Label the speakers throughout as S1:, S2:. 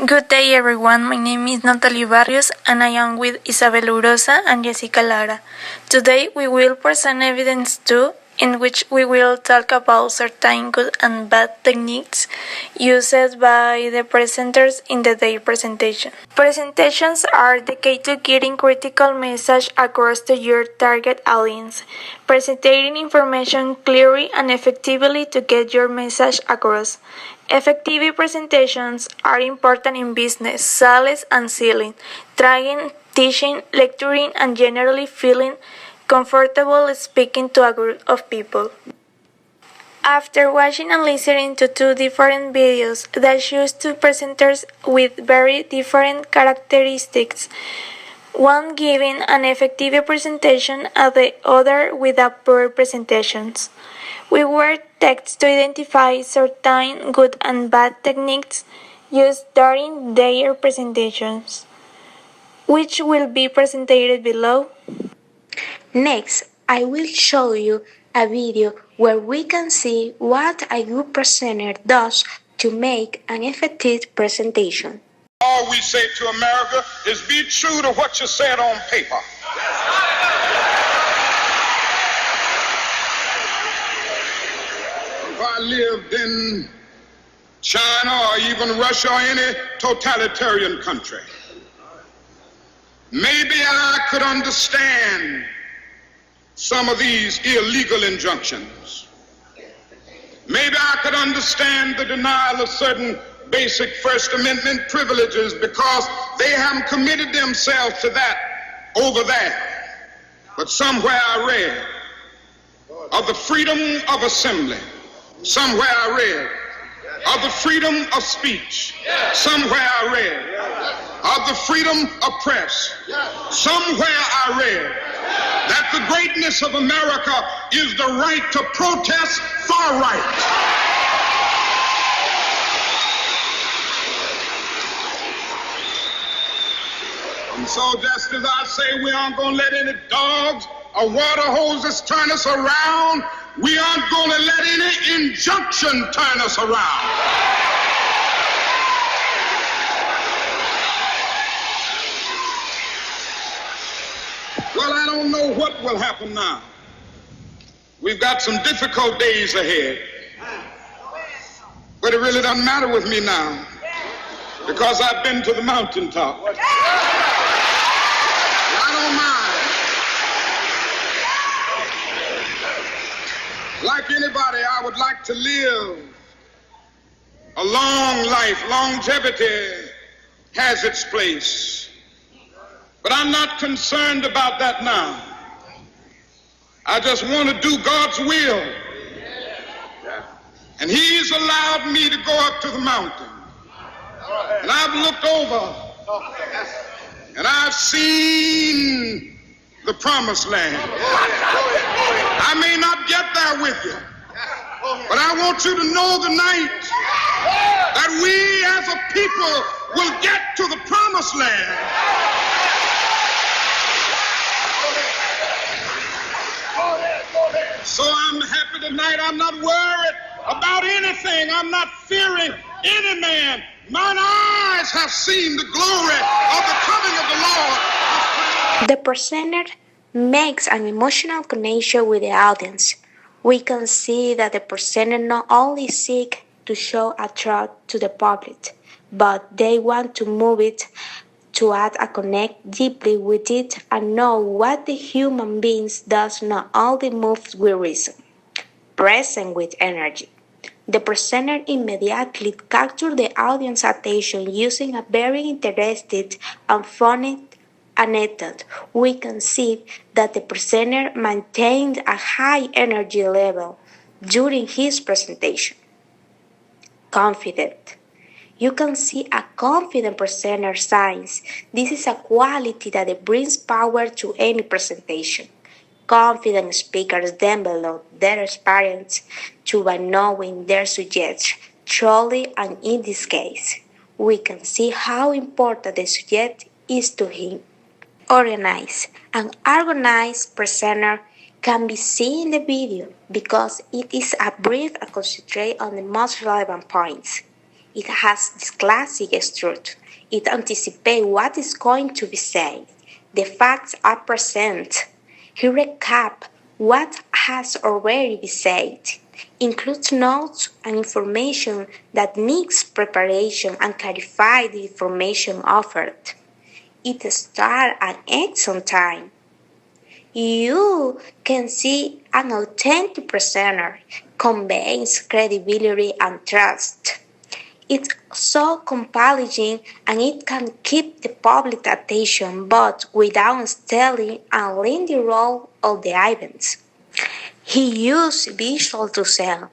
S1: Good day everyone, my name is Natalie Barrios and I am with Isabel Urosa and Jessica Lara. Today we will present evidence 2 in which we will talk about certain good and bad techniques used by the presenters in their presentation. Presentations are the key to getting critical message across to your target audience, presenting information clearly and effectively to get your message across. Effective presentations are important in business, sales and selling, training, teaching, lecturing, and generally feeling comfortable speaking to a group of people. After watching and listening to two different videos that shows two presenters with very different characteristics, one giving an effective presentation and the other with a poor presentation, we were asked to identify certain good and bad techniques used during their presentations, which will be presented below.
S2: Next, I will show you a video where we can see what a good presenter does to make an effective presentation.
S3: All we say to America is be true to what you said on paper. If I lived in China or even Russia or any totalitarian country, maybe I could understand some of these illegal injunctions. Maybe I could understand the denial of certain basic First Amendment privileges because they haven't committed themselves to that over there. But somewhere I read of the freedom of assembly. Somewhere I read of the freedom of speech. Somewhere I read of the freedom of press. Somewhere I read that the greatness of America is the right to protest far right. And so just as I say we aren't going to let any dogs or water hoses turn us around, we aren't going to let any injunction turn us around. Well, I don't know what will happen now. We've got some difficult days ahead. But it really doesn't matter with me now because I've been to the mountaintop. I don't mind. Like anybody, I would like to live a long life. Longevity has its place. But I'm not concerned about that now. I just want to do God's will. And He's allowed me to go up to the mountain. And I've looked over and I've seen the promised land. I may not get there with you, but I want you to know tonight that we as a people will get to the promised land. So I'm happy tonight. I'm not worried about anything. I'm not fearing any man. Mine eyes have seen the glory of the coming of the Lord.
S2: The presenter makes an emotional connection with the audience. We can see that the presenter not only seeks to show a truth to the public, but they want to move it to add a connect deeply with it and know what the human beings does not only move with reason, present with energy. The presenter immediately captures the audience's attention using a very interesting and funny anecdote. We can see that the presenter maintained a high energy level during his presentation. Confident. You can see a confident presenter signs. This is a quality that brings power to any presentation. Confident speakers develop their experience by knowing their subject truly, and in this case, we can see how important the subject is to him. Organized. An organized presenter can be seen in the video because it is a brief and concentrate on the most relevant points. It has this classic structure. It anticipates what is going to be said. The facts are present. He recaps what has already been said, includes notes and information that needs preparation and clarify the information offered. It starts at excellent time. You can see an authentic presenter conveys credibility and trust. It's so compelling and it can keep the public attention but without stealing and lengthy role of the events. He used visual to sell.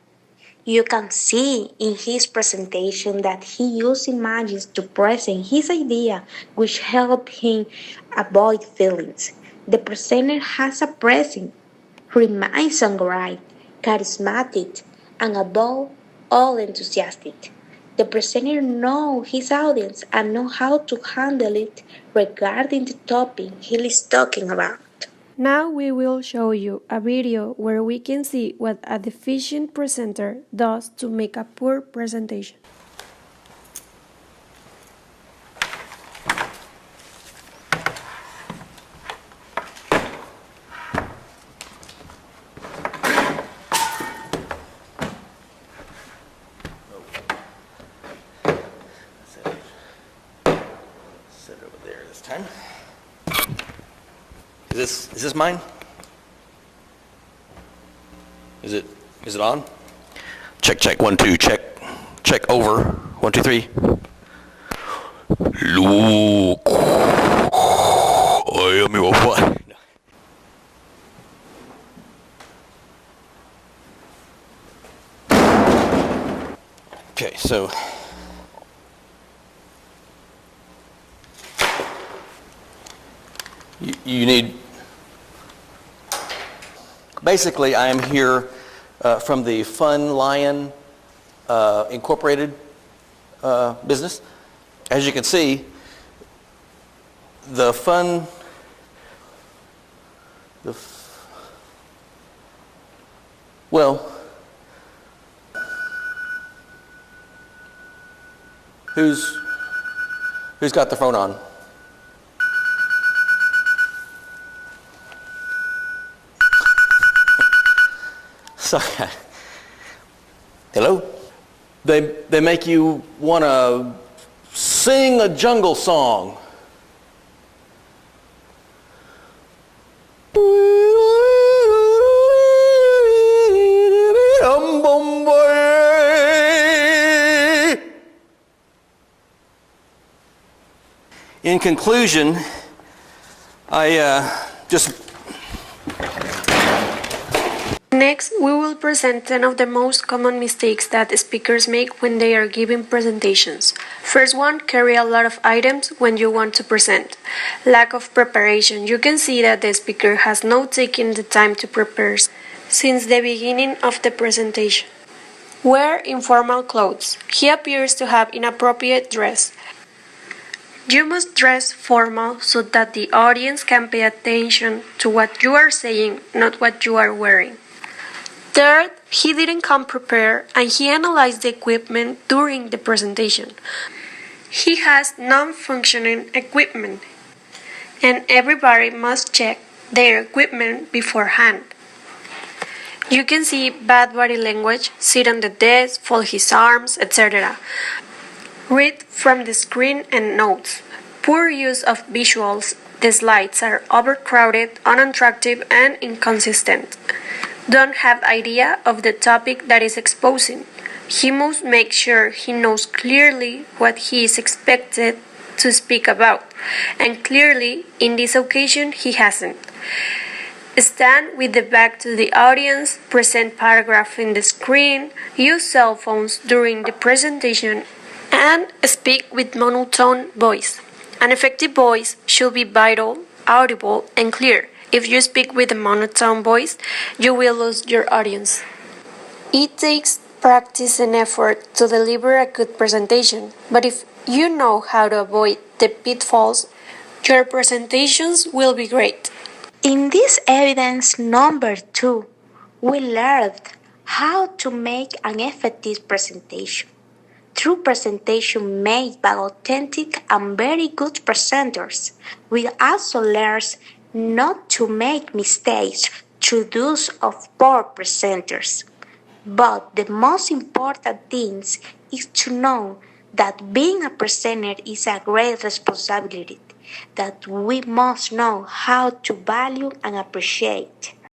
S2: You can see in his presentation that he used images to present his idea, which help him avoid feelings. The presenter has a presence, remains alright, charismatic, and above all enthusiastic. The presenter knows his audience and knows how to handle it regarding the topic he is talking about.
S4: Now we will show you a video where we can see what a deficient presenter does to make a poor presentation.
S5: Set it over there this time. Is this mine? Is it on? Check 1 2 check over 1 2 3. Luke, I am your father. Okay, so you need. Basically, I am here from the Fun Lion Incorporated business. As you can see, well, who's got the phone on? Sorry. Hello? They make you want to sing a jungle song. In conclusion,
S4: Next, we will present 10 of the most common mistakes that speakers make when they are giving presentations. First one, carry a lot of items when you want to present. Lack of preparation. You can see that the speaker has not taken the time to prepare since the beginning of the presentation. Wear informal clothes. He appears to have inappropriate dress. You must dress formal so that the audience can pay attention to what you are saying, not what you are wearing. Third, he didn't come prepared and he analyzed the equipment during the presentation. He has non-functioning equipment and everybody must check their equipment beforehand. You can see bad body language, sit on the desk, fold his arms, etc. Read from the screen and notes. Poor use of visuals. The slides are overcrowded, unattractive, and inconsistent. Don't have idea of the topic that is exposing. He must make sure he knows clearly what he is expected to speak about, and clearly, in this occasion, he hasn't. Stand with the back to the audience, present paragraph in the screen, use cell phones during the presentation, and speak with monotone voice. An effective voice should be vital, audible, and clear. If you speak with a monotone voice, you will lose your audience. It takes practice and effort to deliver a good presentation, but if you know how to avoid the pitfalls, your presentations will be great.
S2: In this evidence number 2, we learned how to make an effective presentation. true presentation made by authentic and very good presenters. We also learn not to make mistakes through those of poor presenters. But the most important thing is to know that being a presenter is a great responsibility that we must know how to value and appreciate.